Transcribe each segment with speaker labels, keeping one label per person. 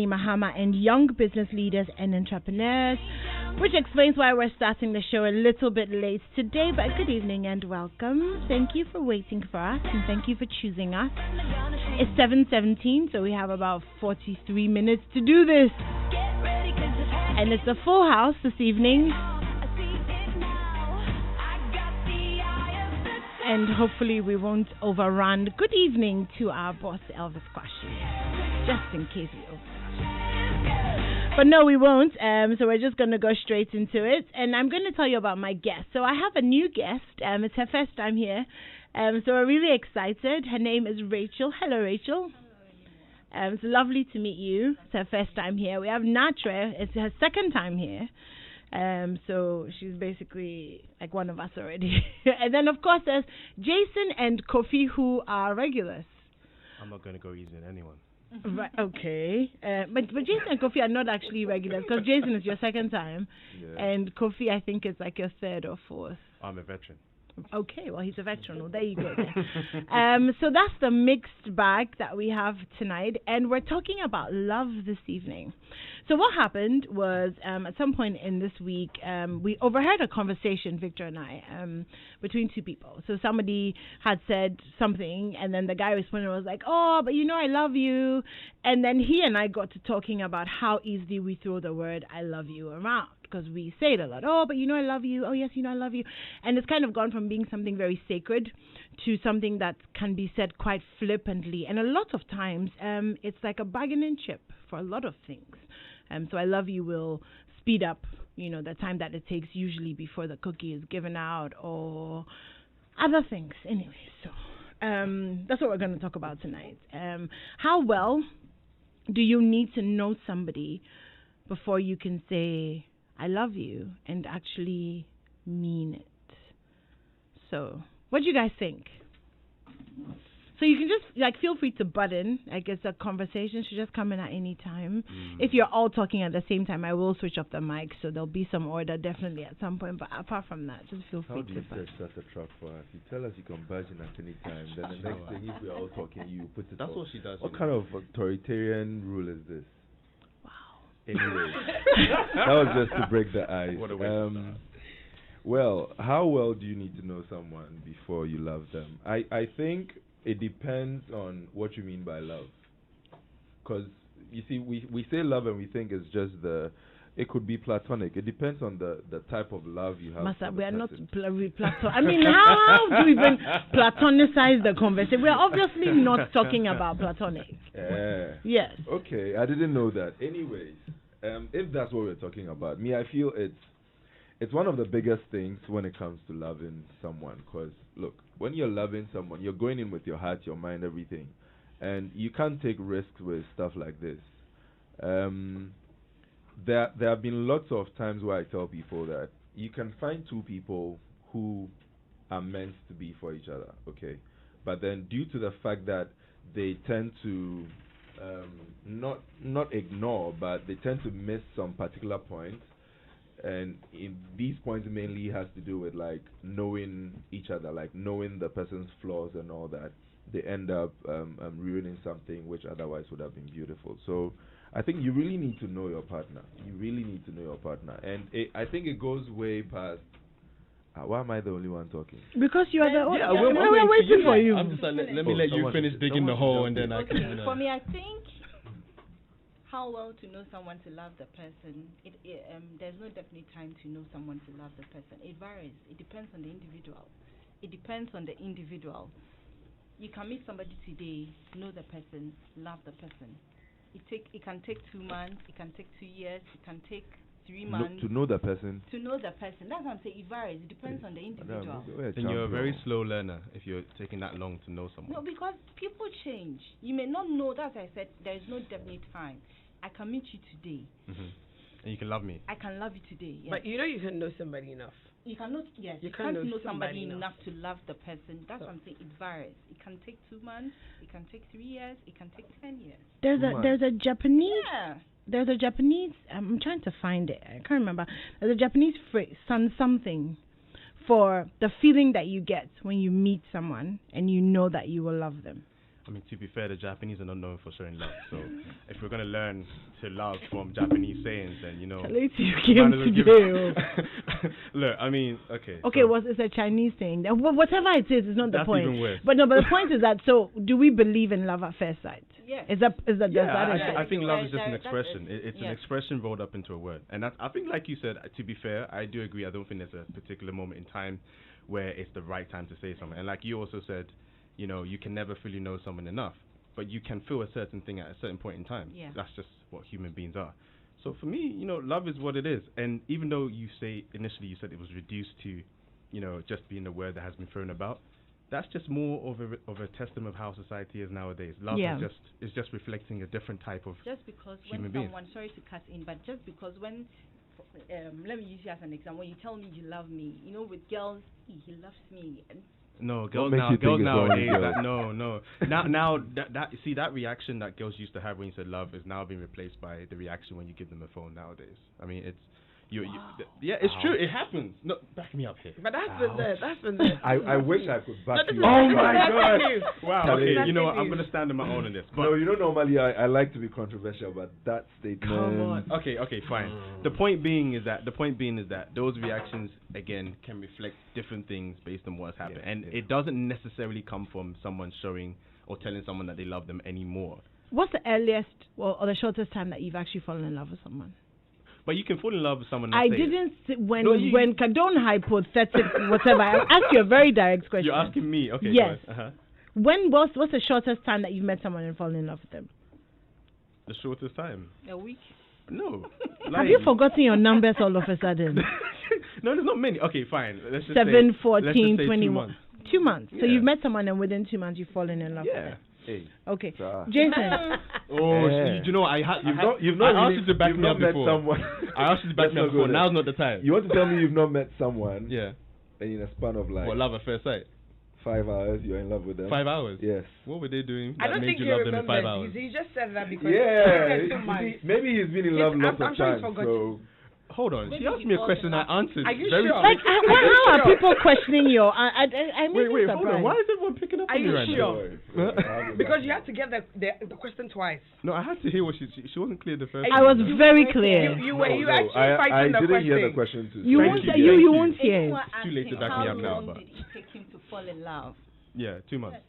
Speaker 1: Mahama and young business leaders and entrepreneurs, which explains why we're starting the show a little bit late today. But good evening and welcome. Thank you for waiting for us and thank you for choosing us. It's 7:17, so we have about 43 minutes to do this. And it's a full house this evening. And hopefully we won't overrun. Good evening to our boss, Elvis Kwashi, just in case we overrun. But no, we won't. So we're just going to go straight into it. And I'm going to tell you about my guest. So I have a new guest. It's her first time here. So we're really excited. Her name is Ritchell. Hello, Ritchell. Hello. It's lovely to meet you. It's her first time here. We have Naa Atswei. It's her second time here. So she's basically like one of us already. And then, of course, there's Jason and Kofi, who are regulars.
Speaker 2: I'm not going to go easy on anyone.
Speaker 1: Right, okay. But Jason and Kofi are not actually regulars because Jason is your second time. Yeah. And Kofi, I think, is like your third or fourth.
Speaker 2: I'm a veteran.
Speaker 1: Okay, well, he's a veteran. Well, there you go. So that's the mixed bag that we have tonight. And we're talking about love this evening. So what happened was at some point in this week, we overheard a conversation, Victor and I, between two people. So somebody had said something, and then the guy responded was like, oh, but you know I love you. And then he and I got to talking about how easily we throw the word I love you around. Because we say it a lot. Oh, but you know I love you. Oh, yes, you know I love you. And it's kind of gone from being something very sacred to something that can be said quite flippantly. And a lot of times, it's like a bargaining chip for a lot of things. So I love you will speed up, the time that it takes usually before the cookie is given out or other things. Anyway, so that's what we're going to talk about tonight. How well do you need to know somebody before you can say, I love you, and actually mean it? So, what do you guys think? So you can just, feel free to butt in. I guess the conversation should just come in at any time. If you're all talking at the same time, I will switch off the mic, so there'll be some order definitely at some point. But apart from that, just feel free to butt in.
Speaker 3: How do you set such a trap for us? You tell us you can budge in at any time, then the next thing, if we're all talking, you put it
Speaker 2: That's
Speaker 3: off.
Speaker 2: what she does.
Speaker 3: What kind of authoritarian rule is this? Anyway, that was just to break the ice.
Speaker 2: What a way
Speaker 3: well, how well do you need to know someone before you love them? I think it depends on what you mean by love. Because, you see, we say love and we think it's just it could be platonic. It depends on the type of love you have.
Speaker 1: Master, we are not platonic. I mean, how do we even platonicize the conversation? We are obviously not talking about platonic. Yes.
Speaker 3: Okay, I didn't know that. Anyways, if that's what we're talking about, I feel it's one of the biggest things when it comes to loving someone. Because, look, when you're loving someone, you're going in with your heart, your mind, everything. And you can't take risks with stuff like this. There have been lots of times where I tell people that you can find two people who are meant to be for each other, okay? But then due to the fact that they tend to not ignore, but they tend to miss some particular points, and in these points mainly has to do with like knowing each other, like knowing the person's flaws and all that. They end up ruining something which otherwise would have been beautiful. So I think you really need to know your partner. You really need to know your partner. And I think it goes way past... why am I the only one talking?
Speaker 1: Because you are the only
Speaker 2: one.
Speaker 1: We're waiting for you.
Speaker 2: I'm just like, let me let you finish digging the hole and then I can...
Speaker 4: For me, I think how well to know someone to love the person. There's no definite time to know someone to love the person. It varies. It depends on the individual. You can meet somebody today, know the person, love the person. It can take 2 months, it can take 2 years, it can take 3 months.
Speaker 3: To know the person?
Speaker 4: To know the person. That's what I'm saying. It varies. It depends on the individual.
Speaker 2: And you're a very slow learner if you're taking that long to know someone.
Speaker 4: No, because people change. You may not know. That's why I said there is no definite time. I can meet you today.
Speaker 2: And you can love me.
Speaker 4: I can love you today, yes.
Speaker 5: But you know you can know somebody enough.
Speaker 4: You cannot, yes. You can't know somebody enough to love the person. That's what I'm saying. It varies. It can take 2 months. It can take 3 years. It can take 10 years.
Speaker 1: There's a Japanese.
Speaker 4: Yeah.
Speaker 1: There's a Japanese. I'm trying to find it. I can't remember. There's a Japanese phrase, something, for the feeling that you get when you meet someone and you know that you will love them.
Speaker 2: I mean, to be fair, the Japanese are not known for showing love. So if we're gonna learn to love from Japanese sayings, then you
Speaker 1: came to jail.
Speaker 2: Look, I mean, okay.
Speaker 1: Okay,
Speaker 2: so
Speaker 1: it's a Chinese thing. Whatever it is not the
Speaker 2: that's
Speaker 1: point.
Speaker 2: even worse.
Speaker 1: But the point is that. So, do we believe in love at first sight?
Speaker 4: Yes.
Speaker 1: Is that
Speaker 2: Yeah,
Speaker 1: it?
Speaker 2: I think love is just an
Speaker 4: That is-
Speaker 2: expression. It's an
Speaker 4: yes.
Speaker 2: expression rolled up into a word, and I think, like you said, to be fair, I do agree. I don't think there's a particular moment in time where it's the right time to say something. And like you also said, you can never fully know someone enough, but you can feel a certain thing at a certain point in time.
Speaker 4: Yeah.
Speaker 2: That's just what human beings are. So for me, love is what it is. And even though initially you said it was reduced to, just being a word that has been thrown about, that's just more of a testament of how society is nowadays. Love is just reflecting a different type of
Speaker 4: just because
Speaker 2: human
Speaker 4: when
Speaker 2: beings.
Speaker 4: someone, sorry to cut in, but just because when, let me use you as an example, when you tell me you love me, with girls, he loves me, and
Speaker 2: no, girls
Speaker 3: makes you think it's
Speaker 2: nowadays.
Speaker 3: only
Speaker 2: No. Now that reaction that girls used to have when you said love is now being replaced by the reaction when you give them a phone nowadays. I mean, it's it's true. It happens. No, back me up here.
Speaker 5: But that's been there.
Speaker 3: I wish I could back you
Speaker 2: Oh
Speaker 3: up.
Speaker 2: my God! Wow.
Speaker 3: Tell
Speaker 2: Okay,
Speaker 3: me.
Speaker 2: you know what? I'm gonna stand on my own on this. But
Speaker 3: No, normally I like to be controversial, but that statement.
Speaker 1: Come on.
Speaker 2: Okay, fine. The point being is that those reactions again can reflect different things based on what's happened, and it doesn't necessarily come from someone showing or telling someone that they love them anymore.
Speaker 1: What's the earliest or the shortest time that you've actually fallen in love with someone?
Speaker 2: But you can fall in love with someone.
Speaker 1: I didn't when don't hypothetical whatever. I asked you a very direct question.
Speaker 2: You're asking me, okay?
Speaker 1: Yes.
Speaker 2: Go ahead.
Speaker 1: What's the shortest time that you've met someone and fallen in love with them?
Speaker 2: The shortest time.
Speaker 4: a week.
Speaker 2: No.
Speaker 1: Have you forgotten your numbers all of a sudden?
Speaker 2: No, there's not many. Okay, fine. Let's just
Speaker 1: 7,
Speaker 2: say,
Speaker 1: 14,
Speaker 2: let's just say
Speaker 1: 21.
Speaker 2: 2 months.
Speaker 1: 2 months. So
Speaker 2: Yeah.
Speaker 1: you've met someone and within 2 months you've fallen in love with
Speaker 2: Yeah.
Speaker 1: them.
Speaker 3: Hey,
Speaker 1: Okay.
Speaker 3: sir.
Speaker 1: Jason.
Speaker 2: Oh,
Speaker 3: Yeah.
Speaker 2: you know what?
Speaker 3: You've not
Speaker 2: I asked
Speaker 3: really-
Speaker 2: you to back
Speaker 3: you've
Speaker 2: me
Speaker 3: not
Speaker 2: up
Speaker 3: met
Speaker 2: before.
Speaker 3: someone.
Speaker 2: I asked you to back
Speaker 3: Let's
Speaker 2: me up
Speaker 3: not go
Speaker 2: before.
Speaker 3: there.
Speaker 2: Now's not the time.
Speaker 3: You want to tell me you've not met someone,
Speaker 2: Yeah.
Speaker 3: and in a span of like
Speaker 2: What, love at first sight?
Speaker 3: 5 hours, you're in love with them?
Speaker 2: 5 hours?
Speaker 3: Yes.
Speaker 2: What were they doing
Speaker 5: I
Speaker 2: that
Speaker 5: don't
Speaker 2: made
Speaker 5: think
Speaker 2: you
Speaker 5: he
Speaker 2: love them in 5
Speaker 5: remembers.
Speaker 2: hours?
Speaker 5: He just said that because
Speaker 3: Yeah.
Speaker 5: it's too much.
Speaker 3: Maybe he's been in love
Speaker 5: I'm
Speaker 3: lots
Speaker 5: sure
Speaker 3: of
Speaker 5: he's
Speaker 3: times.
Speaker 5: forgotten.
Speaker 3: So
Speaker 2: Hold on.
Speaker 4: Maybe
Speaker 2: She asked
Speaker 4: he
Speaker 2: me a
Speaker 4: falls
Speaker 2: question.
Speaker 4: in
Speaker 2: I
Speaker 4: love.
Speaker 2: answered
Speaker 5: Are you
Speaker 2: very
Speaker 5: sure?
Speaker 1: Like,
Speaker 2: quick.
Speaker 1: how are people questioning your? I'm
Speaker 2: Wait,
Speaker 1: even
Speaker 2: hold on.
Speaker 1: surprised.
Speaker 2: Why is everyone picking up
Speaker 5: Are
Speaker 2: on me
Speaker 5: you
Speaker 2: right
Speaker 5: sure?
Speaker 2: now?
Speaker 5: Because you had to get the question twice.
Speaker 2: No, I had to hear what she wasn't clear the first
Speaker 1: I
Speaker 2: time.
Speaker 1: was very clear.
Speaker 5: You
Speaker 3: I
Speaker 5: actually fighting the
Speaker 3: didn't
Speaker 5: question.
Speaker 3: hear the question too.
Speaker 1: You
Speaker 3: so
Speaker 1: won't.
Speaker 3: thank
Speaker 1: You
Speaker 3: Thank
Speaker 1: won't hear it.
Speaker 4: Anyone
Speaker 2: Too late to
Speaker 4: asking
Speaker 2: back
Speaker 4: how
Speaker 2: me up now,
Speaker 4: long
Speaker 2: but-
Speaker 4: did it take him to fall in love?
Speaker 2: Yeah, 2 months.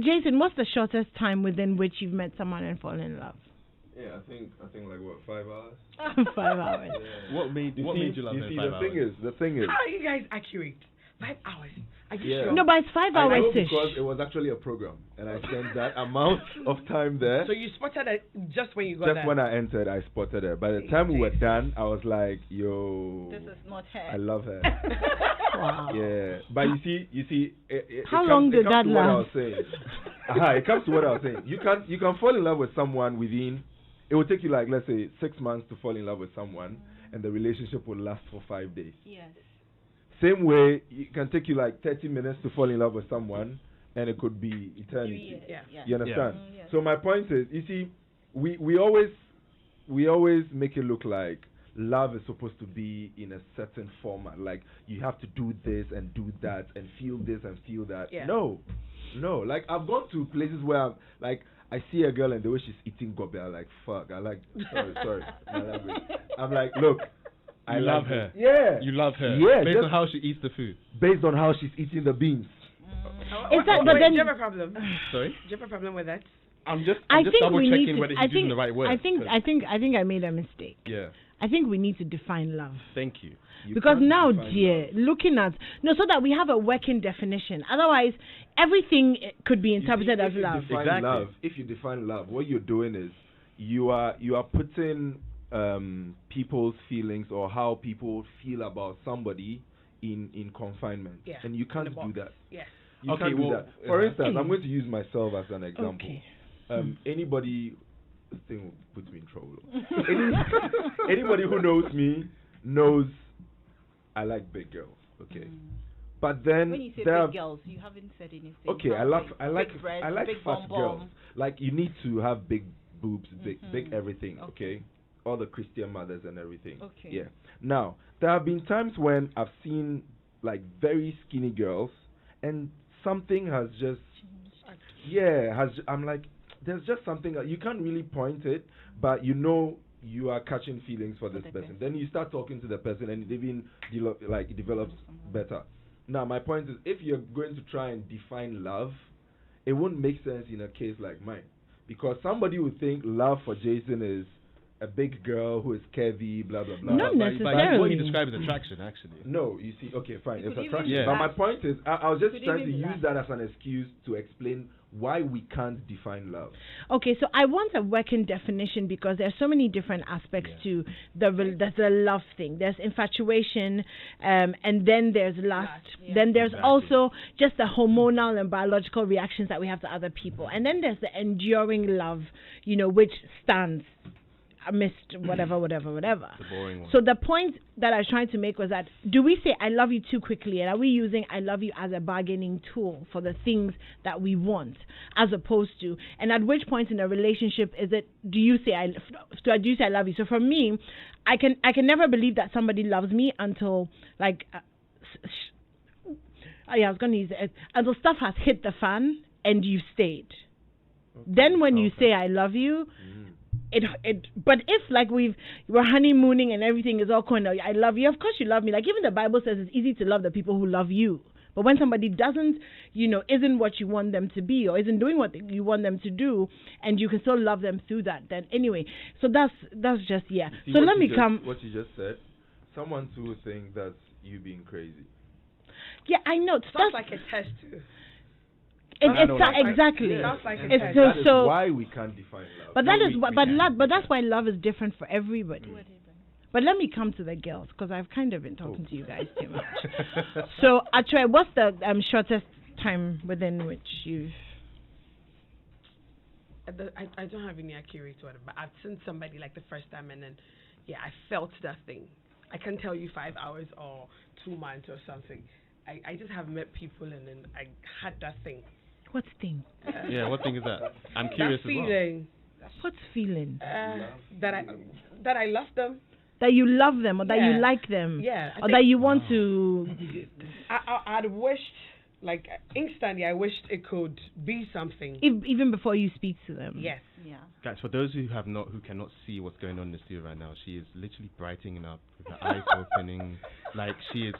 Speaker 1: Jason, what's the shortest time within which you've met someone and fallen in love?
Speaker 3: Yeah, I think like what, 5 hours?
Speaker 1: 5 hours.
Speaker 2: What made you love her in 5 hours?
Speaker 3: The thing is.
Speaker 5: How are you guys accurate? 5 hours. Are you
Speaker 3: Yeah.
Speaker 5: sure?
Speaker 1: No, but it's 5
Speaker 3: I know
Speaker 1: hours ish.
Speaker 3: because it was actually a program, and I spent that amount of time there.
Speaker 5: So you spotted it just when you got
Speaker 3: Just
Speaker 5: there.
Speaker 3: when I entered, I spotted her. By the time we were done, I was like, "Yo,
Speaker 4: This is not her.
Speaker 3: I love her."
Speaker 1: Wow.
Speaker 3: Yeah, but you see,
Speaker 1: How long did that
Speaker 3: to what I
Speaker 1: last?
Speaker 3: was saying. It comes to what I was saying. You can fall in love with someone within. It will take you like, let's say, 6 months to fall in love with someone, and the relationship will last for 5 days.
Speaker 4: Yes.
Speaker 3: Same way, it can take you like 30 minutes to fall in love with someone, and it could be
Speaker 4: 3
Speaker 3: eternity.
Speaker 4: years.
Speaker 5: Yeah.
Speaker 4: Yeah.
Speaker 3: You understand?
Speaker 4: Yes.
Speaker 3: So my point is, you see, we always make it look like love is supposed to be in a certain format. Like you have to do this and do that and feel this and feel that.
Speaker 5: Yeah.
Speaker 3: No. Like I've gone to places where I see a girl and the way she's eating gobe, I'm like, fuck. Sorry, my language. I'm like, look, I
Speaker 2: love
Speaker 3: like
Speaker 2: her.
Speaker 3: this. Yeah.
Speaker 2: You love her.
Speaker 3: Yeah,
Speaker 2: Based
Speaker 3: just
Speaker 2: on how she eats the food.
Speaker 3: based on how she's eating the beans.
Speaker 1: Is that- but
Speaker 5: Wait,
Speaker 1: then-
Speaker 5: do you have a problem? Do
Speaker 2: Sorry?
Speaker 5: you have a problem with that?
Speaker 2: I'm just
Speaker 1: I think
Speaker 2: double
Speaker 1: we need
Speaker 2: checking
Speaker 1: to.
Speaker 2: whether
Speaker 1: I
Speaker 2: he's
Speaker 1: think.
Speaker 2: using the right word.
Speaker 1: I think I made a mistake.
Speaker 2: Yeah.
Speaker 1: I think we need to define love.
Speaker 2: Thank you.
Speaker 3: You
Speaker 1: Because
Speaker 3: can't
Speaker 1: now,
Speaker 3: define
Speaker 1: dear,
Speaker 3: love.
Speaker 1: looking at so that we have a working definition. Otherwise, everything could be
Speaker 3: You see,
Speaker 1: interpreted as
Speaker 3: if you
Speaker 1: love.
Speaker 3: define
Speaker 2: Exactly.
Speaker 3: love, if you define love, what you're doing is you are putting people's feelings or how people feel about somebody in confinement,
Speaker 5: Yeah,
Speaker 3: and you
Speaker 5: in
Speaker 3: can't
Speaker 5: a box.
Speaker 3: do that.
Speaker 5: Yes.
Speaker 3: You
Speaker 2: Okay,
Speaker 3: can't do
Speaker 2: well,
Speaker 3: that. For instance,
Speaker 1: Hey.
Speaker 3: I'm going to use myself as an example.
Speaker 1: Okay.
Speaker 3: Anybody, this thing puts me in trouble. Anybody who knows me knows I like big girls. Okay, but then
Speaker 4: When you say
Speaker 3: there are
Speaker 4: big girls, you haven't said anything.
Speaker 3: okay,
Speaker 4: How
Speaker 3: I like
Speaker 4: big breasts,
Speaker 3: I like
Speaker 4: big
Speaker 3: fat
Speaker 4: bum
Speaker 3: girls.
Speaker 4: bum.
Speaker 3: Like you need to have big boobs, big
Speaker 4: Mhm.
Speaker 3: everything.
Speaker 4: Okay.
Speaker 3: Okay, all the Christian mothers and everything.
Speaker 4: Okay.
Speaker 3: Yeah. Now there have been times when I've seen like very skinny girls, and something has just I'm like, there's just something that you can't really point it, but you know you are catching feelings for this person. Then you start talking to the person, and it even it develops better. Now, my point is, if you're going to try and define love, it wouldn't make sense in a case like mine, because somebody would think love for Jason is a big girl who is curvy, blah blah blah.
Speaker 1: Not necessarily.
Speaker 2: But what he describes as attraction, actually.
Speaker 3: No, you see, okay, fine, it's attraction.
Speaker 2: Yeah.
Speaker 3: But my point is, I was just trying to
Speaker 4: even
Speaker 3: use that as an excuse to explain why we can't define love.
Speaker 1: Okay, so I want a working definition because there's so many different aspects to the love thing. There's infatuation, and then there's lust. Then there's also just the hormonal and biological reactions that we have to other people. And then there's the enduring love, which stands amidst whatever.
Speaker 2: The boring one.
Speaker 1: So the point that I was trying to make was that, do we say I love you too quickly, and are we using I love you as a bargaining tool for the things that we want, as opposed to, and at which point in a relationship do you say I love you? So for me, I can never believe that somebody loves me until until stuff has hit the fan and you've stayed. Okay. Then when you say I love you, but if we're honeymooning and everything is all kind of I love you, of course you love me. Like even the Bible says it's easy to love the people who love you. But when somebody doesn't, isn't what you want them to be or isn't doing what you want them to do, and you can still love them through that, then anyway. So that's just
Speaker 3: See,
Speaker 1: so let me come.
Speaker 3: What you just said, someone too would think that's you being crazy.
Speaker 1: Yeah, I know.
Speaker 5: Sounds like a test too.
Speaker 1: Exactly.
Speaker 5: Sounds like a
Speaker 1: It's
Speaker 5: test.
Speaker 3: That is why we can't define love.
Speaker 1: But that's why love is different for everybody. But let me come to the girls, because I've kind of been talking to you guys too much. So, Atswei, what's the shortest time within which you've...
Speaker 5: I don't have any accurate word, but I've seen somebody like the first time, and then, I felt that thing. I can tell you 5 hours or 2 months or something. I just have met people, and then I had that thing.
Speaker 1: What thing?
Speaker 2: What thing is that? I'm curious
Speaker 5: that feeling.
Speaker 1: What's feeling?
Speaker 5: That I love them.
Speaker 1: That you love them, or that you like them, or that you want to.
Speaker 5: I'd wished, instantly, I wished it could be something.
Speaker 1: Even before you speak to them.
Speaker 5: Yes.
Speaker 4: Yeah.
Speaker 2: Guys, for those who cannot see what's going on in the studio right now, she is literally brightening up with her eyes opening, she is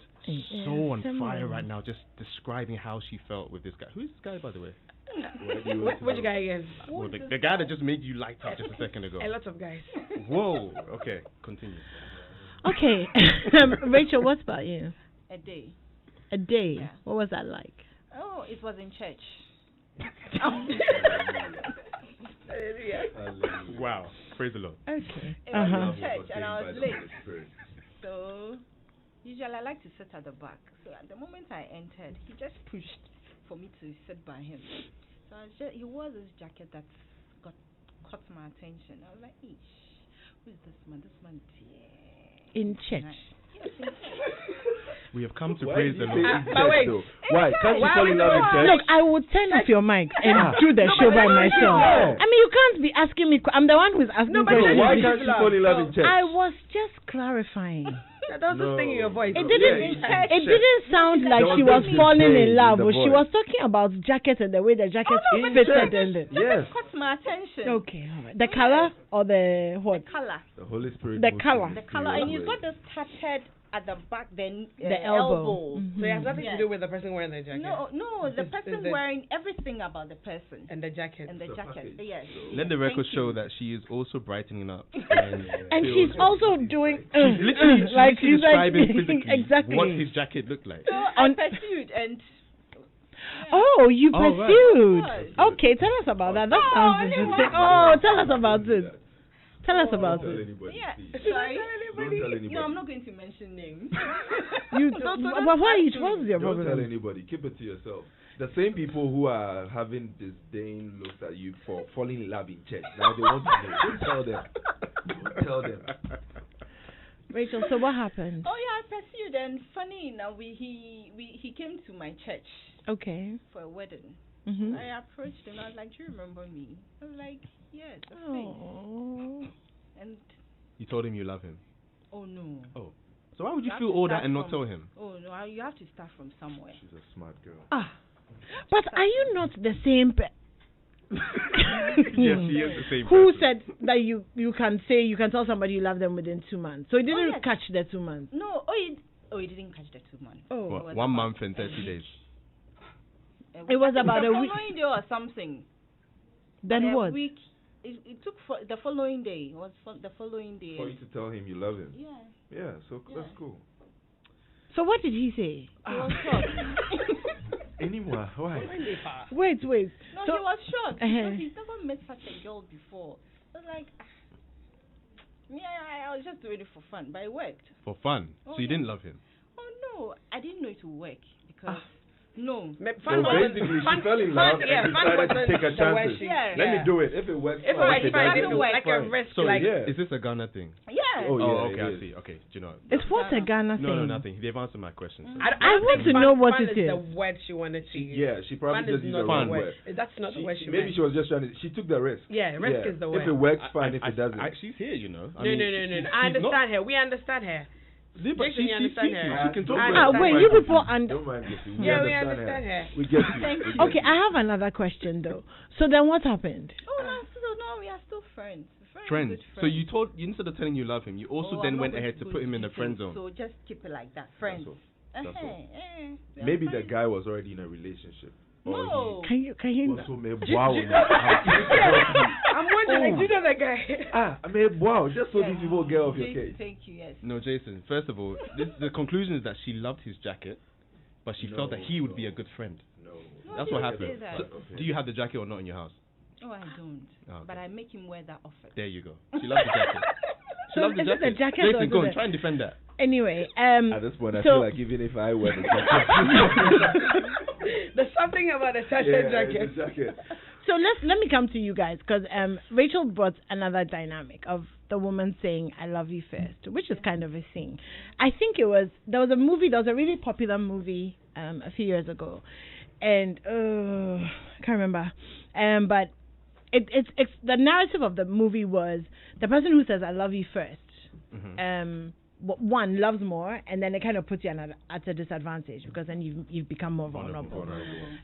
Speaker 2: so on fire right now, just describing how she felt with this guy. Who is this guy, by the way?
Speaker 5: Which guy again?
Speaker 2: Well, the guy that just made you light up just a second ago.
Speaker 5: A lot of guys.
Speaker 2: Whoa. Okay, continue.
Speaker 1: Okay. Rachel, what about you?
Speaker 4: A day.
Speaker 1: A day?
Speaker 4: Yeah.
Speaker 1: What was that like?
Speaker 4: Oh, it was in church.
Speaker 2: Wow. Praise the Lord.
Speaker 1: Okay.
Speaker 4: It was in church, and I was late. So, usually I like to sit at the back. So, at the moment I entered, he just pushed for me to sit by him. So, he wore this jacket that caught my attention. I was like, eesh, who is this man? This man, yeah.
Speaker 1: In church?
Speaker 4: Yes, in church.
Speaker 2: We have come to praise the Lord.
Speaker 5: But wait.
Speaker 3: Why? Can't you fall in love in church?
Speaker 1: Look, I will turn off your mic and do the show by myself. I mean, you can't be asking me. I'm the one who's asking questions.
Speaker 3: Why can't you fall in love in church?
Speaker 1: I was just clarifying.
Speaker 5: That was the thing in your voice.
Speaker 1: It didn't sound like she was falling in love. She was talking about jacket and the way the jacket fitted.
Speaker 3: Yes.
Speaker 4: It caught my attention.
Speaker 1: Okay, all right. The color or the what?
Speaker 4: The color.
Speaker 3: The Holy Spirit.
Speaker 1: The color.
Speaker 4: The color, and you've got this tattered at the back, then
Speaker 1: the elbow.
Speaker 5: So it has nothing to do with the person wearing the jacket.
Speaker 4: No, the person wearing everything about the person.
Speaker 5: And the jacket.
Speaker 4: And the jacket. Yes.
Speaker 2: Let the record show that she is also brightening up.
Speaker 1: And she's also doing
Speaker 2: she's literally describing physically
Speaker 1: exactly
Speaker 2: what his jacket looked like.
Speaker 4: So I pursued and.
Speaker 1: Oh, you pursued.
Speaker 4: Right.
Speaker 1: Okay, tell us about that. That sounds interesting. Tell us about it. Tell us about it.
Speaker 4: Yeah.
Speaker 3: Don't
Speaker 4: Sorry.
Speaker 3: tell anybody.
Speaker 4: I'm not going to mention names.
Speaker 1: What's your
Speaker 3: Don't tell
Speaker 1: problem?
Speaker 3: anybody. Keep it to yourself. The same people who are having disdain looks at you for falling in love in church. Now they want to know. Don't tell them. Don't tell them.
Speaker 1: Rachel, so what happened?
Speaker 4: Oh yeah, I pursued, and funny enough, he came to my church.
Speaker 1: Okay.
Speaker 4: For a wedding.
Speaker 1: Mm-hmm.
Speaker 4: I approached him. I was like, "Do you remember me?" I was like, "Yes, of course."
Speaker 1: Oh.
Speaker 4: And
Speaker 2: You told him you love him.
Speaker 4: oh no.
Speaker 2: Oh. So why would you
Speaker 4: have
Speaker 2: feel
Speaker 4: to
Speaker 2: all that
Speaker 4: start
Speaker 2: and not
Speaker 4: from-
Speaker 2: tell him?
Speaker 4: Oh no, you have to start from somewhere.
Speaker 3: She's a smart girl.
Speaker 1: But are you not the same?
Speaker 2: Yes, she is the same
Speaker 1: Who
Speaker 2: person.
Speaker 1: said that you can tell somebody you love them within 2 months? So he didn't catch the 2 months.
Speaker 4: No, he didn't catch the 2 months.
Speaker 1: Oh,
Speaker 2: What, 1 month and 30 days.
Speaker 1: It was about a week.
Speaker 4: The following day or something.
Speaker 1: Then what?
Speaker 4: Week. It took the following day. It was the following day.
Speaker 3: For you to tell him you love him.
Speaker 4: Yeah.
Speaker 3: Yeah, so that's cool.
Speaker 1: So what did he say?
Speaker 4: He was shocked.
Speaker 3: Animwaa, why?
Speaker 1: Wait.
Speaker 4: No,
Speaker 1: So,
Speaker 4: he was shocked because he's never met such a girl before. I was like, I was just doing it for fun, but it worked.
Speaker 2: For fun.
Speaker 4: Oh,
Speaker 2: So you didn't love him?
Speaker 4: Oh no, I didn't know it would work because no.
Speaker 3: So basically, she fell in love and decided to take a chance. Let me do it. If it works,
Speaker 5: If
Speaker 3: fine.
Speaker 5: it works,
Speaker 3: If it
Speaker 5: like a
Speaker 3: fine.
Speaker 5: risk,
Speaker 2: So
Speaker 5: like
Speaker 2: is this a Ghana thing?
Speaker 4: Yeah.
Speaker 3: Oh,
Speaker 2: Oh,
Speaker 3: yeah,
Speaker 2: okay, I
Speaker 3: it
Speaker 2: see.
Speaker 3: is.
Speaker 2: Okay, do you know?
Speaker 1: it's what a Ghana thing.
Speaker 2: No, nothing. They've answered my question. So.
Speaker 1: I want to
Speaker 5: fun,
Speaker 1: know what
Speaker 5: fun
Speaker 1: it
Speaker 5: is
Speaker 1: is.
Speaker 5: the word she wanted to use.
Speaker 3: Yeah, she probably
Speaker 5: Fun is
Speaker 3: just used
Speaker 5: not
Speaker 3: the wrong
Speaker 2: Fun.
Speaker 3: word.
Speaker 5: That's not the word she
Speaker 3: Maybe
Speaker 5: meant.
Speaker 3: she was just trying to. She took the risk.
Speaker 5: Yeah, risk is the word.
Speaker 3: If it works, fine. If it doesn't,
Speaker 2: She's here, you know.
Speaker 5: No. I understand her. We understand her.
Speaker 2: But
Speaker 5: Jason, you understand her.
Speaker 2: She can talk.
Speaker 3: Don't
Speaker 2: about
Speaker 3: mind.
Speaker 1: wait, you people
Speaker 3: Don't mind this.
Speaker 5: Yeah, we understand her.
Speaker 3: We get you.
Speaker 1: Okay, I have another question though. So then what happened?
Speaker 4: Oh no, we are still friends.
Speaker 2: Friends.
Speaker 4: Good
Speaker 2: So you instead of telling you love him, you also then went ahead to put him in the friend zone.
Speaker 4: So just keep it like that, friends.
Speaker 3: That's all. Maybe the guy was already in a relationship.
Speaker 4: No.
Speaker 1: Can you
Speaker 3: Wow.
Speaker 5: I'm wondering, do you know that guy?
Speaker 3: I mean, wow. Just so these people get off your case.
Speaker 4: Thank you. Yes.
Speaker 2: No, Jason. First of all, the conclusion is that she loved his jacket, but she felt that he would be a good friend.
Speaker 3: No.
Speaker 2: That's what happened.
Speaker 4: That.
Speaker 2: So, do you have the jacket or not in your house?
Speaker 4: Oh, I don't.
Speaker 2: Oh, okay.
Speaker 4: But I make him wear that often.
Speaker 2: There you go. She loved the jacket. She loved the
Speaker 1: is it
Speaker 2: jacket.
Speaker 1: the jacket or
Speaker 2: Jason,
Speaker 1: is
Speaker 2: go
Speaker 1: it
Speaker 2: on, try and defend that.
Speaker 1: Anyway,
Speaker 3: At this point, I feel like even if I wear the jacket,
Speaker 5: There's something about a jacket.
Speaker 3: it's a jacket.
Speaker 1: so let me come to you guys because Rachel brought another dynamic of the woman saying "I love you" first, which is kind of a thing. I think there was a really popular movie a few years ago, and I can't remember, but it's the narrative of the movie was the person who says "I love you" first.
Speaker 2: Mm-hmm.
Speaker 1: One loves more, and then it kind of puts you at a disadvantage because then you've become more vulnerable.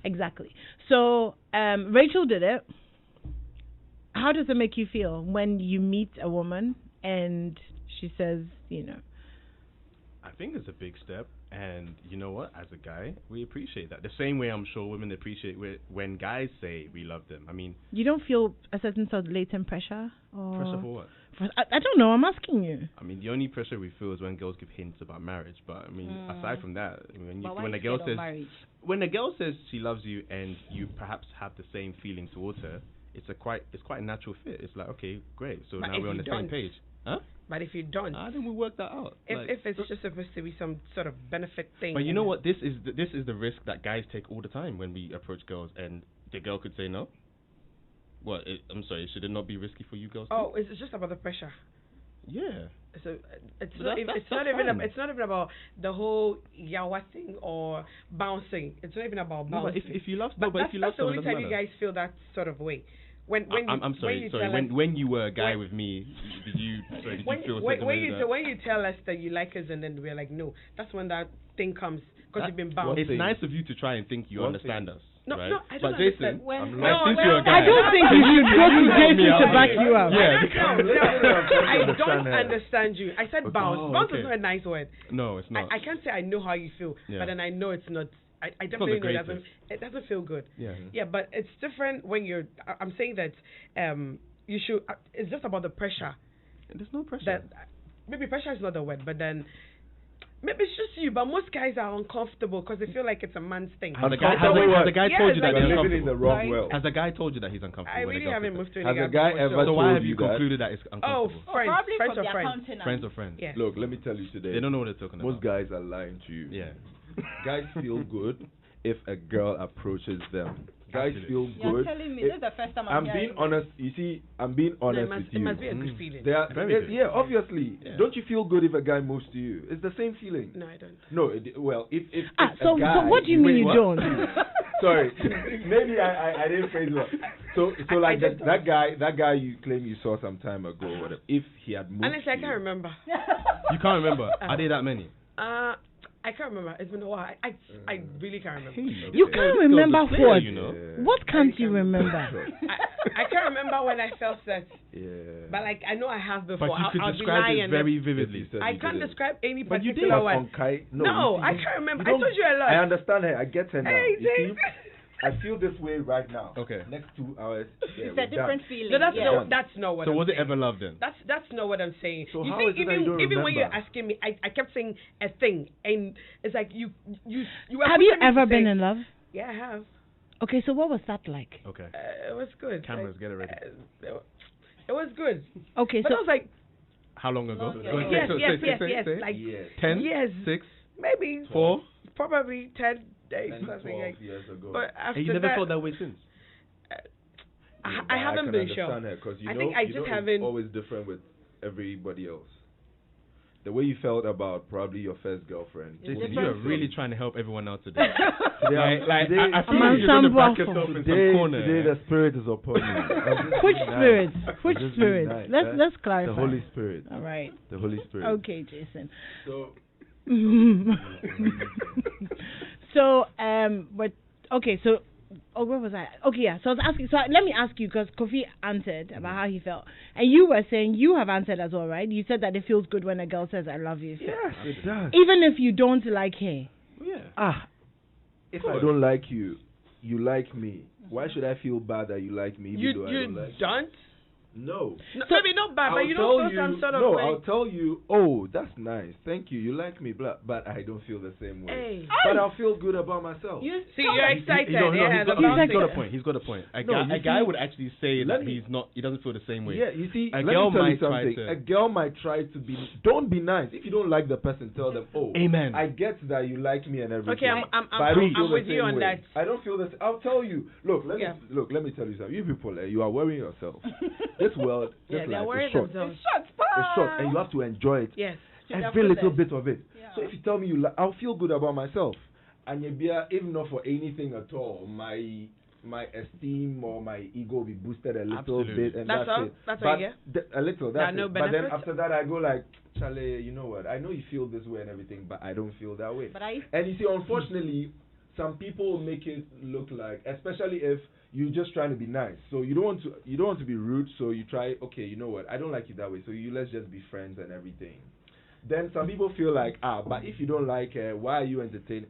Speaker 1: Exactly. So Rachel did it. How does it make you feel when you meet a woman and she says,
Speaker 2: I think it's a big step, and you know what? As a guy, we appreciate that. The same way I'm sure women appreciate when guys say we love them. I mean,
Speaker 1: you don't feel a certain sort of latent pressure? Or
Speaker 2: pressure for what?
Speaker 1: I don't know. I'm asking you.
Speaker 2: I mean, the only pressure we feel is when girls give hints about marriage. But I mean, aside from that, when a girl says she loves you and you perhaps have the same feeling towards her, it's quite a natural fit. It's like, okay, great. So now we're on the same page. Huh?
Speaker 5: But if you don't,
Speaker 2: then we work that out.
Speaker 5: If it's just supposed to be some sort of benefit thing.
Speaker 2: But you know what? This is the risk that guys take all the time when we approach girls, and the girl could say no. What? I'm sorry. Should it not be risky for you girls?
Speaker 5: Oh, it's just about the pressure.
Speaker 2: Yeah.
Speaker 5: So it's not even about the whole yawa thing or bouncing. It's not even about bouncing.
Speaker 2: But if you love,
Speaker 5: that's the only time you guys feel that sort of way. I'm sorry.
Speaker 2: When you were a guy with me, did you feel
Speaker 5: when you tell us that you like us and then we're like no, that's when that thing comes because you've been bouncing.
Speaker 2: It's nice of you to try and think you understand us.
Speaker 5: No,
Speaker 2: right?
Speaker 5: no, I don't
Speaker 2: but Jason,
Speaker 5: understand.
Speaker 1: I don't think you should go to Jason to back you up.
Speaker 5: I don't understand you. I said bounce. Bounce is not a nice word.
Speaker 2: No, it's not.
Speaker 5: I can't say I know how you feel, but then I know it's not. I definitely know it doesn't feel good. Yeah, but it's different when you're. I'm saying that you should. It's just about the pressure.
Speaker 2: There's no pressure.
Speaker 5: Maybe pressure is not the word, but then. Maybe it's just you, but most guys are uncomfortable because they feel like it's a man's thing.
Speaker 2: Has the guy told you that he's uncomfortable?
Speaker 3: In the wrong world.
Speaker 2: Has the guy told you that he's uncomfortable?
Speaker 5: I really haven't moved to any
Speaker 3: guy. Has the guy ever
Speaker 2: so why have you
Speaker 3: that?
Speaker 2: concluded that it's uncomfortable?
Speaker 5: Friends or friends?
Speaker 2: Friends or friends?
Speaker 5: Yeah.
Speaker 3: Look, let me tell you today.
Speaker 2: They don't know what they're talking about.
Speaker 3: Most guys are lying to you.
Speaker 2: Yeah.
Speaker 3: Guys feel good if a girl approaches them. Guys feel good.
Speaker 4: You're telling me this is the first time
Speaker 3: I'm being honest. You see, I'm being honest with you.
Speaker 5: It must be a good feeling.
Speaker 3: Yeah, obviously. Yeah. Don't you feel good if a guy moves to you? It's the same feeling.
Speaker 5: No, I don't.
Speaker 3: No, if
Speaker 1: so
Speaker 3: a guy,
Speaker 1: so what do you mean you don't?
Speaker 3: Sorry, maybe I didn't phrase it well. So like that guy you claim you saw some time ago, or whatever. If he had moved,
Speaker 5: honestly, I can't remember.
Speaker 2: You can't remember? Are there that many?
Speaker 5: I can't remember. It's been a while. I really can't remember.
Speaker 1: You can't remember what?
Speaker 2: You know?
Speaker 1: What can't you remember?
Speaker 5: I can't remember when I felt that.
Speaker 3: Yeah.
Speaker 5: But like I know I have before.
Speaker 2: But you could
Speaker 5: I'll
Speaker 2: describe
Speaker 5: be
Speaker 2: it very vividly.
Speaker 5: I can't describe any
Speaker 2: But you
Speaker 5: particular
Speaker 2: did.
Speaker 5: one.
Speaker 3: On Kai,
Speaker 5: No, I can't remember. I told you a lot.
Speaker 3: I understand her. I get her now.
Speaker 5: Hey,
Speaker 3: You see, I feel this way right now.
Speaker 2: Okay.
Speaker 3: Next 2 hours. Yeah,
Speaker 4: It's a different feeling.
Speaker 5: No, that's
Speaker 4: yeah.
Speaker 5: that's not what.
Speaker 2: So
Speaker 5: I'm
Speaker 2: was it
Speaker 5: saying.
Speaker 2: ever love then?
Speaker 5: That's not what I'm saying.
Speaker 3: So
Speaker 5: you
Speaker 3: how
Speaker 5: see,
Speaker 3: is it that you don't
Speaker 5: even when you're
Speaker 3: remember?
Speaker 5: asking me, I kept saying a thing, and it's like you were
Speaker 1: Have you
Speaker 5: pushing me
Speaker 1: ever
Speaker 5: to
Speaker 1: been
Speaker 5: say-
Speaker 1: in love?
Speaker 5: Yeah, I have.
Speaker 1: Okay, so what was that like?
Speaker 2: Okay.
Speaker 5: It was good.
Speaker 2: Cameras, get it ready.
Speaker 5: It was good.
Speaker 1: Okay,
Speaker 5: But
Speaker 1: so
Speaker 5: I was like,
Speaker 2: How long ago?
Speaker 4: Long
Speaker 2: Go
Speaker 4: ago.
Speaker 2: ahead,
Speaker 5: yes,
Speaker 2: say.
Speaker 5: like
Speaker 3: Yes.
Speaker 2: 10?
Speaker 5: Yes.
Speaker 2: 6?
Speaker 5: maybe
Speaker 2: 4?
Speaker 5: probably 10 days,
Speaker 3: 10,
Speaker 5: something
Speaker 3: 12
Speaker 5: like.
Speaker 3: years ago.
Speaker 5: But after
Speaker 2: And you never
Speaker 5: that,
Speaker 2: felt that way since?
Speaker 5: I haven't been sure.
Speaker 3: Because
Speaker 5: I think I just haven't.
Speaker 3: It's always different with everybody else. The way you felt about probably your first girlfriend.
Speaker 4: It's
Speaker 2: Jason, you
Speaker 4: different
Speaker 2: are really trying to help everyone out today.
Speaker 3: Today,
Speaker 2: I feel
Speaker 1: I'm
Speaker 2: like you're going to back
Speaker 1: Sambo.
Speaker 2: yourself in some
Speaker 3: today,
Speaker 2: corner.
Speaker 3: today the spirit is upon me.
Speaker 1: which spirit? Which
Speaker 3: Just
Speaker 1: spirit?
Speaker 3: being nice,
Speaker 1: Let's
Speaker 3: The
Speaker 1: clarify.
Speaker 3: Holy Spirit.
Speaker 1: All right.
Speaker 3: The Holy Spirit.
Speaker 1: Okay, Jason.
Speaker 3: So,
Speaker 1: So but okay, so where was I? Okay, yeah. So I was asking. So let me ask you, because Kofi answered about how he felt, and you were saying you have answered as well, right? You said that it feels good when a girl says "I love you,"
Speaker 3: yes, it does.
Speaker 1: even if you don't like her.
Speaker 2: Yeah.
Speaker 3: If I don't like you, you like me. Why should I feel bad that you like me even though I don't like you?
Speaker 5: don't?
Speaker 3: No.
Speaker 5: No, maybe not bad, but you don't feel some sort of
Speaker 3: no,
Speaker 5: like.
Speaker 3: I'll tell you, oh, that's nice. Thank you. You like me, blah, but I don't feel the same way.
Speaker 5: Hey.
Speaker 3: But I'll feel good about myself.
Speaker 5: You see, you're excited.
Speaker 2: He's got
Speaker 5: about
Speaker 2: a point. He's got a point. A
Speaker 3: No,
Speaker 2: guy,
Speaker 3: you
Speaker 2: guy
Speaker 3: see,
Speaker 2: would actually say
Speaker 3: let
Speaker 2: that
Speaker 3: me-
Speaker 2: he doesn't feel the same way.
Speaker 3: Yeah, you see,
Speaker 2: A
Speaker 3: let me
Speaker 2: girl
Speaker 3: tell you
Speaker 2: might try
Speaker 3: something.
Speaker 2: to-
Speaker 3: A girl might try to be. Don't be nice. If you don't like the person, tell them, oh,
Speaker 2: Amen.
Speaker 3: I get that you like me and everything.
Speaker 5: Okay, I'm
Speaker 3: but I don't feel
Speaker 5: I'm
Speaker 3: the
Speaker 5: with you
Speaker 3: same
Speaker 5: on
Speaker 3: way.
Speaker 5: that.
Speaker 3: I don't feel this. I'll tell you. Look, let
Speaker 5: Yeah.
Speaker 3: me tell you something. You people, you are worrying yourself. This world,
Speaker 5: Yeah,
Speaker 3: this
Speaker 5: they're
Speaker 3: life
Speaker 5: worried
Speaker 3: is short.
Speaker 5: themselves.
Speaker 3: It's short, and you have to enjoy it.
Speaker 5: Yes.
Speaker 3: Every little bit of it.
Speaker 4: Yeah.
Speaker 3: So if you tell me I'll feel good about myself, and even not for anything at all, my esteem or my ego will be boosted a little
Speaker 2: Absolutely.
Speaker 3: bit, and
Speaker 5: That's
Speaker 3: that's
Speaker 5: all?
Speaker 3: it.
Speaker 5: That's all
Speaker 3: But
Speaker 5: you get?
Speaker 3: a little.
Speaker 5: There are
Speaker 3: That's
Speaker 5: no
Speaker 3: it. But then
Speaker 5: benefits?
Speaker 3: after that, I go like, Charlie, you know what? I know you feel this way and everything, but I don't feel that way.
Speaker 4: But I
Speaker 3: And you see, unfortunately, some people make it look like, especially if you're just trying to be nice. So you don't want to be rude. So you try. Okay, you know what? I don't like it that way. So let's just be friends and everything. Then some people feel like, but if you don't like her, why are you entertaining?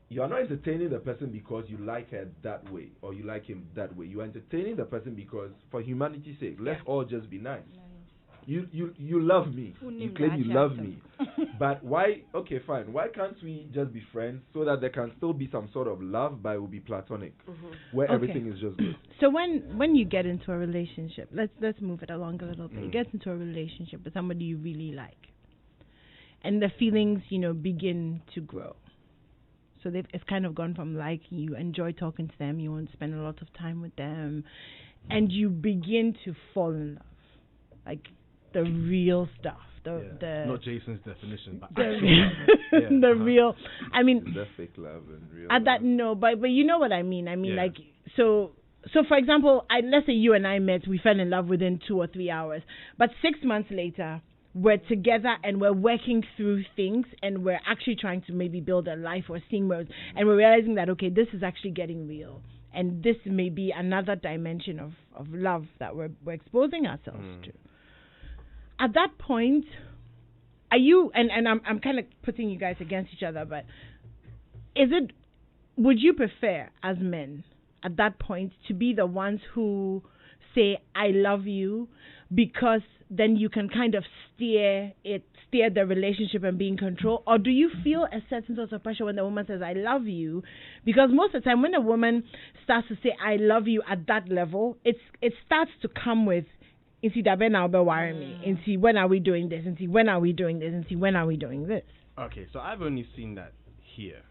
Speaker 3: You are not entertaining the person because you like her that way or you like him that way. You are entertaining the person because, for humanity's sake, let's all just be nice. You love me. You claim you love me. But why? Okay, fine. Why can't we just be friends so that there can still be some sort of love, but it will be platonic, where
Speaker 1: Okay.
Speaker 3: everything is just good?
Speaker 1: So when you get into a relationship, let's move it along a little bit. You get into a relationship with somebody you really like, and the feelings, begin to grow. So it's kind of gone from liking you, enjoy talking to them, you want to spend a lot of time with them, and you begin to fall in love, like the real stuff. The
Speaker 2: Not Jason's definition, but
Speaker 1: the,
Speaker 2: actual love.
Speaker 1: the real. I mean,
Speaker 3: That's fake love and real
Speaker 1: at that
Speaker 3: love.
Speaker 1: but you know what I mean. I mean,
Speaker 2: Yeah.
Speaker 1: like so for example, let's say you and I met, we fell in love within 2 or 3 hours, but 6 months later we're together and we're working through things and we're actually trying to maybe build a life or seeing modes, and we're realizing that okay, this is actually getting real, and this may be another dimension of love that we're exposing ourselves to. At that point, are you, and I'm kind of putting you guys against each other, but would you prefer as men at that point to be the ones who say I love you, because then you can kind of steer the relationship and be in control? Or do you feel a certain sort of pressure when the woman says I love you? Because most of the time when a woman starts to say I love you at that level, it starts to come with and see that now be worrying me, and see when are we doing this, and see when are we doing this, and see when are we doing this.
Speaker 2: Okay, so I've only seen that here,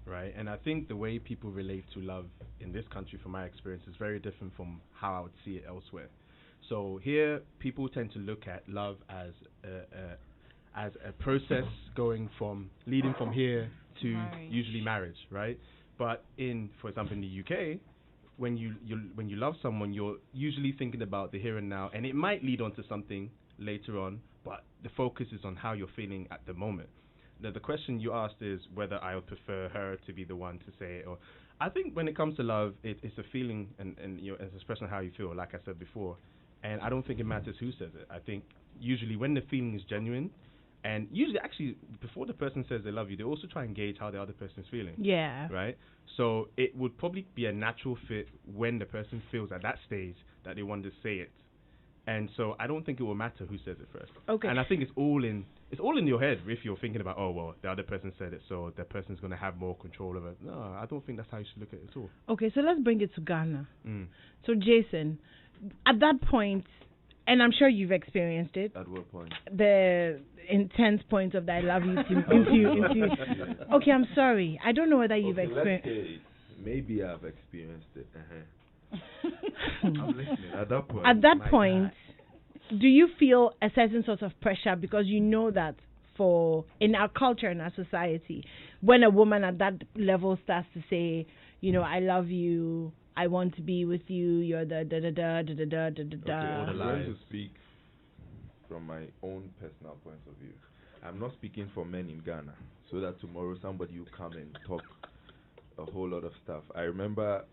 Speaker 2: right? And I think the way people relate to love in this country, from my experience, is very different from how I would see it elsewhere. So here, people tend to look at love as a process leading from here to usually marriage, right? But for example, in the UK, when you love someone, you're usually thinking about the here and now, and it might lead on to something later on, but the focus is on how you're feeling at the moment. the question you asked is whether I would prefer her to be the one to say it, or I think when it comes to love, it's a feeling and it's an expression of how you feel, like I said before. And I don't think it matters who says it. I think usually when the feeling is genuine, and usually actually before the person says they love you, they also try and gauge how the other person is feeling.
Speaker 1: Yeah.
Speaker 2: Right? So it would probably be a natural fit when the person feels at that stage that they want to say it. And so I don't think it will matter who says it first.
Speaker 1: Okay.
Speaker 2: And I think it's all in your head if you're thinking about, oh, well, the other person said it, so the person's going to have more control over it. No, I don't think that's how you should look at it at all.
Speaker 1: Okay, so let's bring it to Ghana. So, Jason, at that point, and I'm sure you've experienced it.
Speaker 3: At what point?
Speaker 1: The intense point of the I love you into Okay, I'm sorry. I don't know whether you've experienced
Speaker 3: it. Maybe I've experienced it. I'm listening.
Speaker 1: At that point, do you feel a certain sort of pressure because you know that in our culture, in our society, when a woman at that level starts to say, you know, I love you, I want to be with you, you're the da-da-da.
Speaker 3: Okay, I'm going to speak from my own personal point of view. I'm not speaking for men in Ghana, so that tomorrow somebody will come and talk a whole lot of stuff. I remember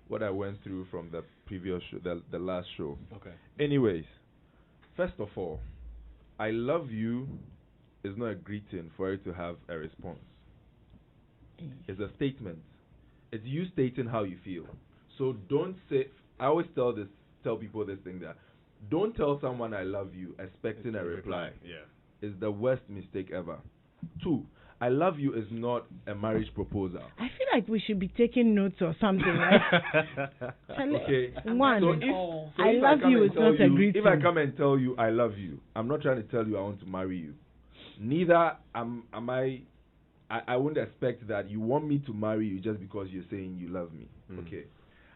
Speaker 3: what I went through from the previous show, the last show.
Speaker 2: Okay.
Speaker 3: Anyways, first of all, I love you is not a greeting for it to have a response. It's a statement. It's you stating how you feel. So don't say. I always tell people this thing that don't tell someone I love you expecting a reply.
Speaker 2: Yeah.
Speaker 3: It's the worst mistake ever. 2, I love you is not a marriage proposal.
Speaker 1: I feel like we should be taking notes or something, right?
Speaker 3: Okay.
Speaker 1: One,
Speaker 3: So
Speaker 1: I love you is not a greeting.
Speaker 3: If I come and tell you I love you, I'm not trying to tell you I want to marry you. Neither am I. I wouldn't expect that you want me to marry you just because you're saying you love me. Okay.